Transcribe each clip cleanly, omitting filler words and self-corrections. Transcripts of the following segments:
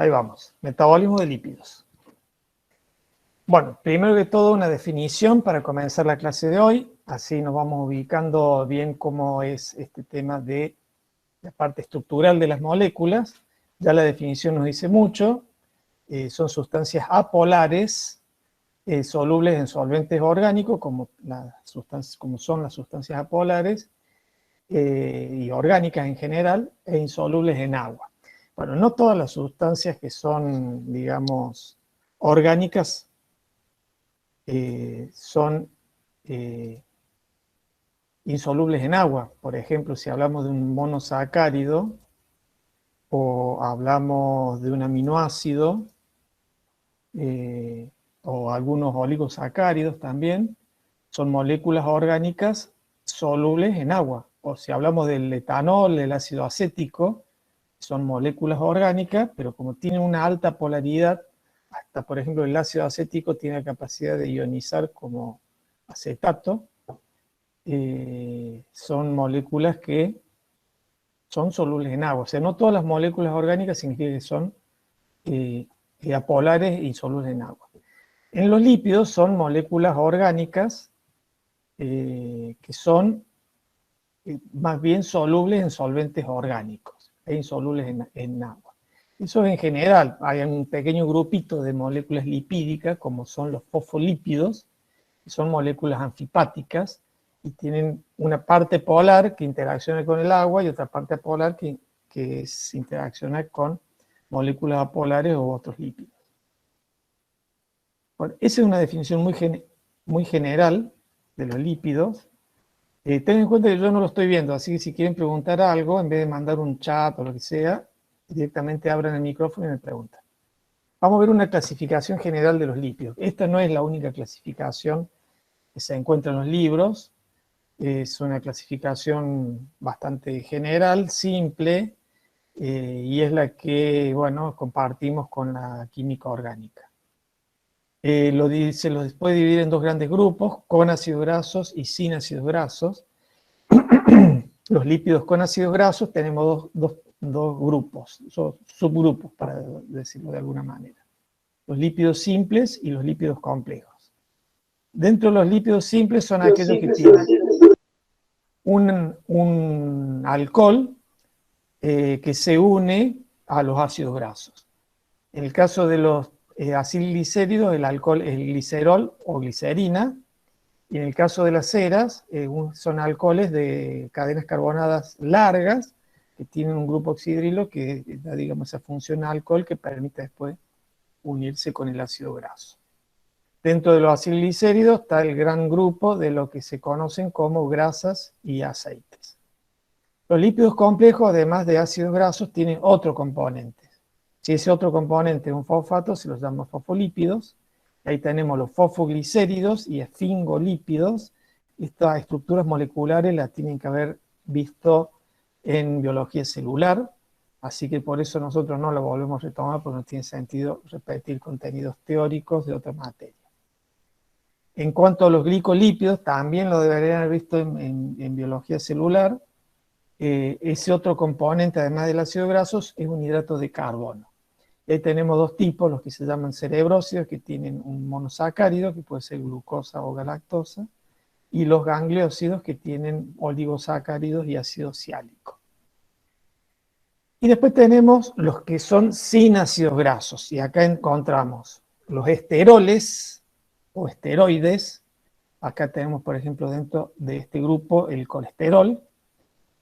Ahí vamos, metabolismo de lípidos. Bueno, primero que todo una definición para comenzar la clase de hoy, así nos vamos ubicando bien cómo es este tema de la parte estructural de las moléculas. Ya la definición nos dice mucho, son sustancias apolares, solubles en solventes orgánicos, como son las sustancias apolares, y orgánicas en general, e insolubles en agua. Bueno, no todas las sustancias que son, digamos, orgánicas son insolubles en agua. Por ejemplo, si hablamos de un monosacárido o hablamos de un aminoácido o algunos oligosacáridos también, son moléculas orgánicas solubles en agua. O si hablamos del etanol, del ácido acético, son moléculas orgánicas, pero como tienen una alta polaridad, hasta por ejemplo el ácido acético tiene la capacidad de ionizar como acetato, son moléculas que son solubles en agua. O sea, no todas las moléculas orgánicas significa que son apolares y solubles en agua. En los lípidos son moléculas orgánicas que son más bien solubles en solventes orgánicos e insolubles en agua. Eso en general. Hay un pequeño grupito de moléculas lipídicas, como son los fosfolípidos, que son moléculas anfipáticas y tienen una parte polar que interacciona con el agua y otra parte apolar que interacciona con moléculas apolares o otros lípidos. Bueno, esa es una definición muy general de los lípidos. Ten en cuenta que yo no lo estoy viendo, así que si quieren preguntar algo, en vez de mandar un chat o lo que sea, directamente abran el micrófono y me preguntan. Vamos a ver una clasificación general de los lípidos. Esta no es la única clasificación que se encuentra en los libros. Es una clasificación bastante general, simple, y es la que, bueno, compartimos con la química orgánica. Se los puede dividir en dos grandes grupos, con ácidos grasos y sin ácidos grasos. Los lípidos con ácidos grasos tenemos dos grupos, subgrupos, para decirlo de alguna manera. Los lípidos simples y los lípidos complejos. Dentro de los lípidos simples son aquellos que tienen un alcohol que se une a los ácidos grasos. En el caso de los acilglicéridos, el alcohol es glicerol o glicerina, y en el caso de las ceras, son alcoholes de cadenas carbonadas largas, que tienen un grupo oxidrilo que da, digamos, esa función alcohol que permite después unirse con el ácido graso. Dentro de los acilglicéridos está el gran grupo de lo que se conocen como grasas y aceites. Los lípidos complejos, además de ácidos grasos, tienen otro componente. Si ese otro componente es un fosfato, se los llama fosfolípidos. Ahí tenemos los fosfoglicéridos y esfingolípidos. Estas estructuras moleculares las tienen que haber visto en biología celular, así que por eso nosotros no lo volvemos a retomar, porque no tiene sentido repetir contenidos teóricos de otra materia. En cuanto a los glicolípidos, también lo deberían haber visto en biología celular. Ese otro componente, además del ácido graso, es un hidrato de carbono. Y ahí tenemos dos tipos, los que se llaman cerebrósidos, que tienen un monosacárido, que puede ser glucosa o galactosa, y los gangliósidos, que tienen oligosacáridos y ácido siálico. Y después tenemos los que son sin ácidos grasos, y acá encontramos los esteroles o esteroides. Acá tenemos, por ejemplo, dentro de este grupo el colesterol,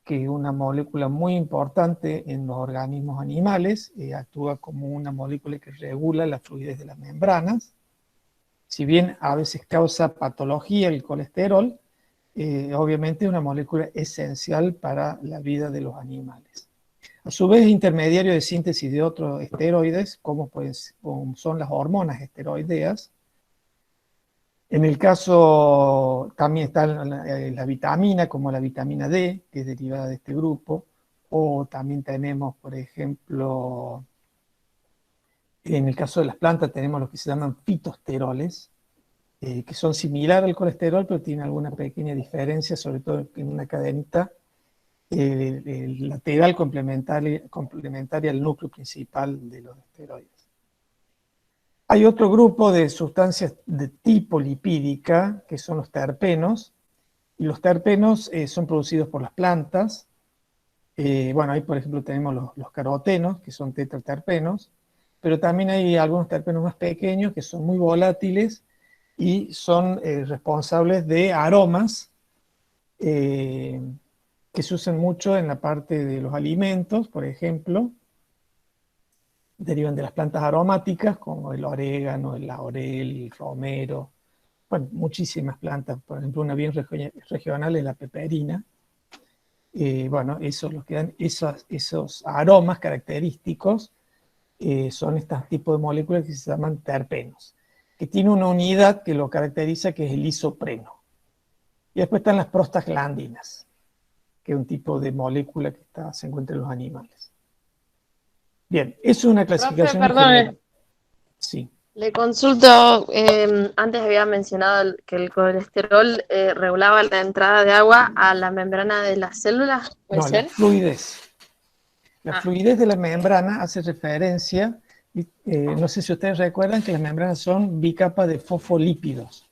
que es una molécula muy importante en los organismos animales, actúa como una molécula que regula la fluidez de las membranas. Si bien a veces causa patología el colesterol, obviamente es una molécula esencial para la vida de los animales. A su vez es intermediario de síntesis de otros esteroides, como son las hormonas esteroideas. En el caso también está la vitamina, como la vitamina D, que es derivada de este grupo, o también tenemos, por ejemplo, en el caso de las plantas tenemos lo que se llaman fitosteroles, que son similares al colesterol, pero tienen alguna pequeña diferencia, sobre todo en una cadenita lateral complementaria al núcleo principal de los esteroides. Hay otro grupo de sustancias de tipo lipídica, que son los terpenos, y los terpenos son producidos por las plantas. Bueno, ahí por ejemplo tenemos los carotenos, que son tetraterpenos, pero también hay algunos terpenos más pequeños que son muy volátiles y son responsables de aromas que se usan mucho en la parte de los alimentos, por ejemplo. Derivan de las plantas aromáticas como el orégano, el laurel, el romero, bueno, muchísimas plantas. Por ejemplo, una bien regional es la peperina. Bueno, eso lo que dan esos aromas característicos son estos tipos de moléculas que se llaman terpenos, que tiene una unidad que lo caracteriza, que es el isopreno. Y después están las prostaglandinas, que es un tipo de molécula que se encuentra en los animales. Bien, eso es una clasificación Profe, perdón, general. Sí. le consulto, antes había mencionado que el colesterol regulaba la entrada de agua a la membrana de las células, ¿puede No, la ser? fluidez. La Ah, fluidez de la membrana hace referencia, no sé si ustedes recuerdan que las membranas son bicapas de fosfolípidos,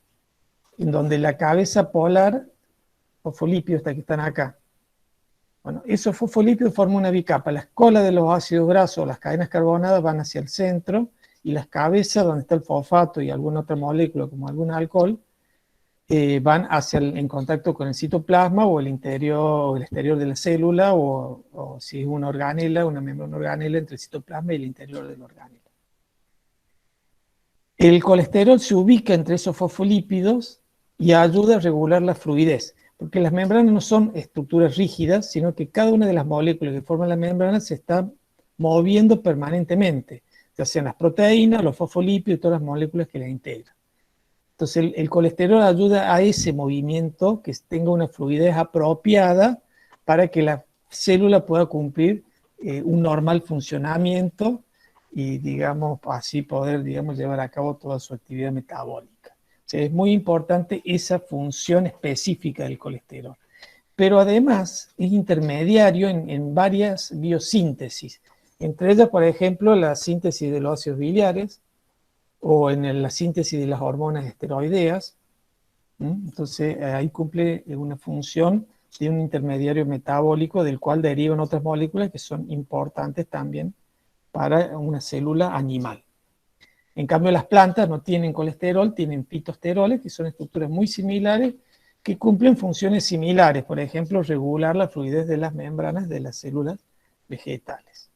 en donde la cabeza polar, fosfolípidos que están acá. Bueno, esos fosfolípidos forman una bicapa. Las colas de los ácidos grasos, las cadenas carbonadas, van hacia el centro, y las cabezas, donde está el fosfato y alguna otra molécula, como algún alcohol, van en contacto con el citoplasma o el interior o el exterior de la célula, o si es una organela, una membrana organela entre el citoplasma y el interior de la organela. El colesterol se ubica entre esos fosfolípidos y ayuda a regular la fluidez, porque las membranas no son estructuras rígidas, sino que cada una de las moléculas que forman la membrana se está moviendo permanentemente, ya sean las proteínas, los fosfolípidos y todas las moléculas que las integran. Entonces el colesterol ayuda a ese movimiento, que tenga una fluidez apropiada para que la célula pueda cumplir un normal funcionamiento y, digamos, así poder, digamos, llevar a cabo toda su actividad metabólica. O sea, es muy importante esa función específica del colesterol. Pero además es intermediario en varias biosíntesis, entre ellas, por ejemplo, la síntesis de los ácidos biliares, o en la síntesis de las hormonas esteroideas. Entonces ahí cumple una función de un intermediario metabólico del cual derivan otras moléculas que son importantes también para una célula animal. En cambio, las plantas no tienen colesterol, tienen fitosteroles, que son estructuras muy similares, que cumplen funciones similares, por ejemplo, regular la fluidez de las membranas de las células vegetales.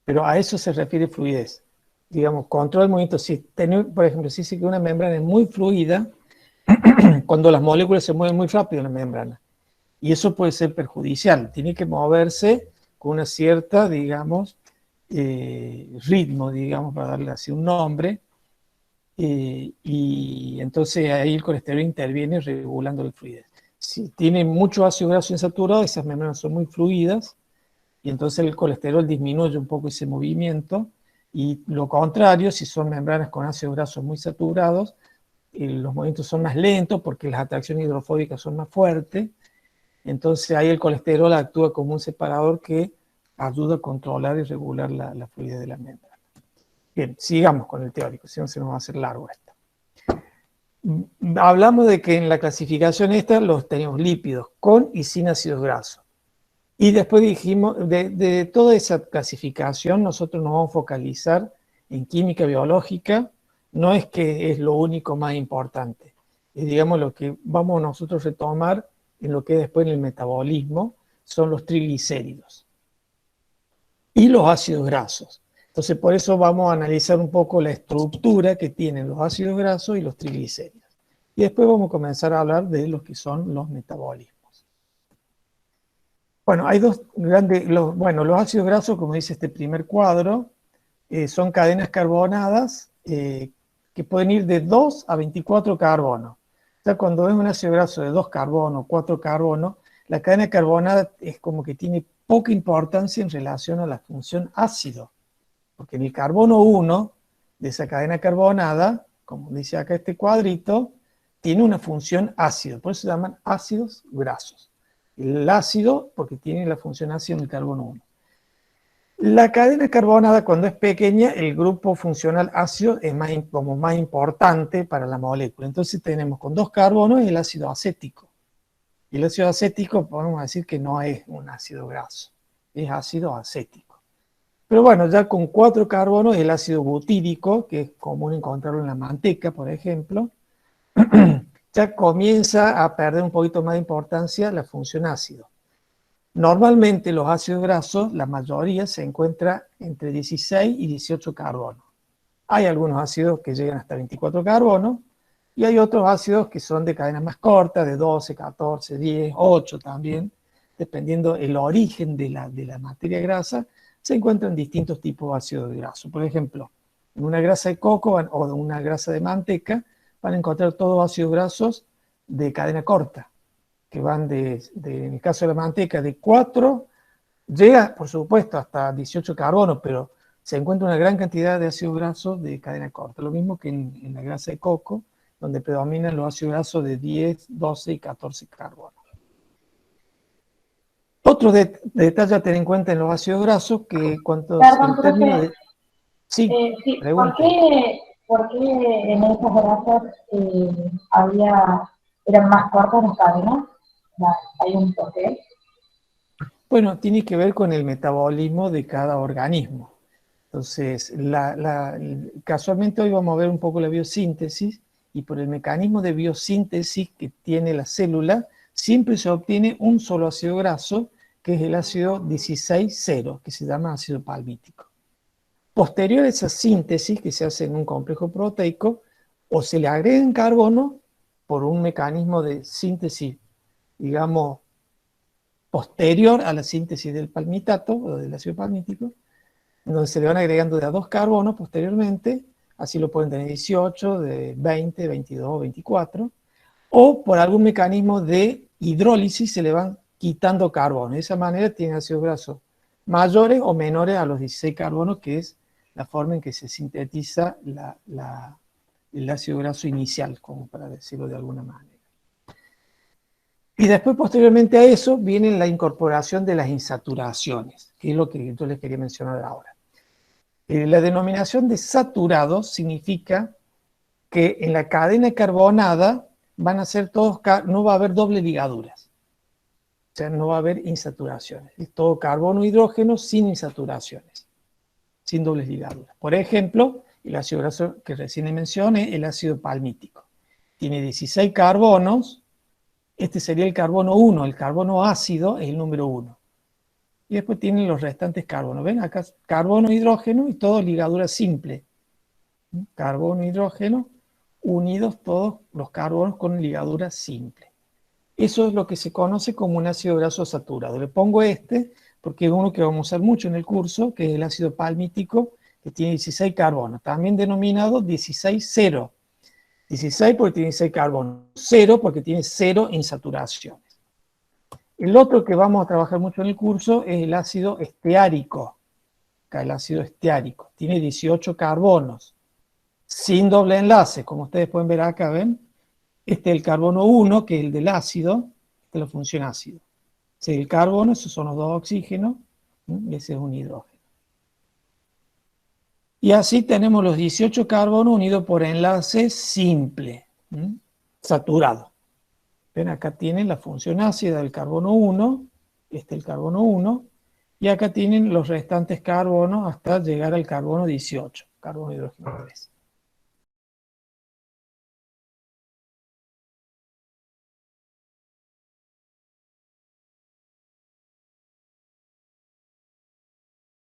Pero a eso se refiere fluidez. Digamos, control del movimiento. Si por ejemplo, si dice que una membrana es muy fluida, cuando las moléculas se mueven muy rápido en la membrana. Y eso puede ser perjudicial. Tiene que moverse con una cierta, digamos, ritmo, digamos, para darle así un nombre. Y entonces ahí el colesterol interviene regulando la fluidez. Si tiene mucho ácido graso insaturado, esas membranas son muy fluidas, y entonces el colesterol disminuye un poco ese movimiento. Y lo contrario, si son membranas con ácidos grasos muy saturados, los movimientos son más lentos porque las atracciones hidrofóbicas son más fuertes. Entonces ahí el colesterol actúa como un separador que ayuda a controlar y regular la fluidez de la membrana. Bien, sigamos con el teórico, si no se nos va a hacer largo esto. Hablamos de que en la clasificación esta los tenemos lípidos con y sin ácidos grasos. Y después dijimos, de toda esa clasificación, nosotros nos vamos a focalizar en química biológica. No es que es lo único más importante. Es, digamos, lo que vamos nosotros a retomar en lo que después en el metabolismo son los triglicéridos y los ácidos grasos. Entonces, por eso vamos a analizar un poco la estructura que tienen los ácidos grasos y los triglicéridos. Y después vamos a comenzar a hablar de lo que son los metabólicos. Bueno, hay dos grandes, los ácidos grasos, como dice este primer cuadro, son cadenas carbonadas que pueden ir de 2 a 24 carbonos. O sea, cuando es un ácido graso de 2 carbonos, 4 carbonos, la cadena carbonada es como que tiene poca importancia en relación a la función ácido. Porque en el carbono 1 de esa cadena carbonada, como dice acá este cuadrito, tiene una función ácido, por eso se llaman ácidos grasos. el ácido porque tiene la función ácido en el carbono 1. La cadena carbonada, cuando es pequeña, el grupo funcional ácido es como más importante para la molécula. Entonces tenemos con 2 carbonos el ácido acético. Y el ácido acético podemos decir que no es un ácido graso, es ácido acético. Pero bueno, ya con 4 carbonos el ácido butírico, que es común encontrarlo en la manteca, por ejemplo, ya comienza a perder un poquito más de importancia la función ácido. Normalmente los ácidos grasos, la mayoría se encuentra entre 16 y 18 carbonos. Hay algunos ácidos que llegan hasta 24 carbonos y hay otros ácidos que son de cadenas más cortas, de 12, 14, 10, 8 también, dependiendo el origen de la materia grasa, se encuentran distintos tipos de ácidos grasos. Por ejemplo, en una grasa de coco o de una grasa de manteca van a encontrar todos ácidos grasos de cadena corta, que van en el caso de la manteca, de 4, llega por supuesto hasta 18 carbonos, pero se encuentra una gran cantidad de ácidos grasos de cadena corta, lo mismo que en la grasa de coco, donde predominan los ácidos grasos de 10, 12 y 14 carbonos. Otro detalle a tener en cuenta en los ácidos grasos, que cuando Perdón, el término de... Sí, sí, pregunte. ¿por qué en esas grasas eran más cortas las cadenas? ¿Hay un porqué? Bueno, tiene que ver con el metabolismo de cada organismo. Entonces, casualmente hoy vamos a ver un poco la biosíntesis, y por el mecanismo de biosíntesis que tiene la célula, siempre se obtiene un solo ácido graso, que es el ácido 16,0, que se llama ácido palmítico. Posterior a esa síntesis que se hace en un complejo proteico, o se le agregan carbono por un mecanismo de síntesis, digamos, posterior a la síntesis del palmitato o del ácido palmítico, donde se le van agregando de a 2 carbonos posteriormente, así lo pueden tener 18, de 20, 22, 24, o por algún mecanismo de hidrólisis se le van quitando carbono. De esa manera tienen ácidos grasos mayores o menores a los 16 carbonos, que es la forma en que se sintetiza el ácido graso inicial, como para decirlo de alguna manera. Y después, posteriormente a eso, viene la incorporación de las insaturaciones, que es lo que yo les quería mencionar ahora. La denominación de saturado significa que en la cadena carbonada van a ser todos, no va a haber doble ligaduras. O sea, no va a haber insaturaciones. Es todo carbono e hidrógeno sin insaturaciones, sin dobles ligaduras. Por ejemplo, el ácido graso que recién mencioné, el ácido palmítico. Tiene 16 carbonos. Este sería el carbono 1, el carbono ácido es el número 1. Y después tienen los restantes carbonos. ¿Ven? Acá carbono, hidrógeno y todo ligadura simple. Carbono, hidrógeno, unidos todos los carbonos con ligadura simple. Eso es lo que se conoce como un ácido graso saturado. Le pongo este porque es uno que vamos a usar mucho en el curso, que es el ácido palmítico, que tiene 16 carbonos, también denominado 16,0. 16 porque tiene 6 carbonos, 0 porque tiene 0 insaturaciones. El otro que vamos a trabajar mucho en el curso es el ácido esteárico. Acá el ácido esteárico tiene 18 carbonos, sin doble enlace, como ustedes pueden ver acá, ¿ven? Este es el carbono 1, que es el del ácido, esta es la función ácido. Ese es el carbono, esos son los 2 oxígenos, y ese es un hidrógeno. Y así tenemos los 18 carbonos unidos por enlace simple, saturado. Ven, acá tienen la función ácida del carbono 1, este es el carbono 1, y acá tienen los restantes carbonos hasta llegar al carbono 18, carbono hidrógeno 3.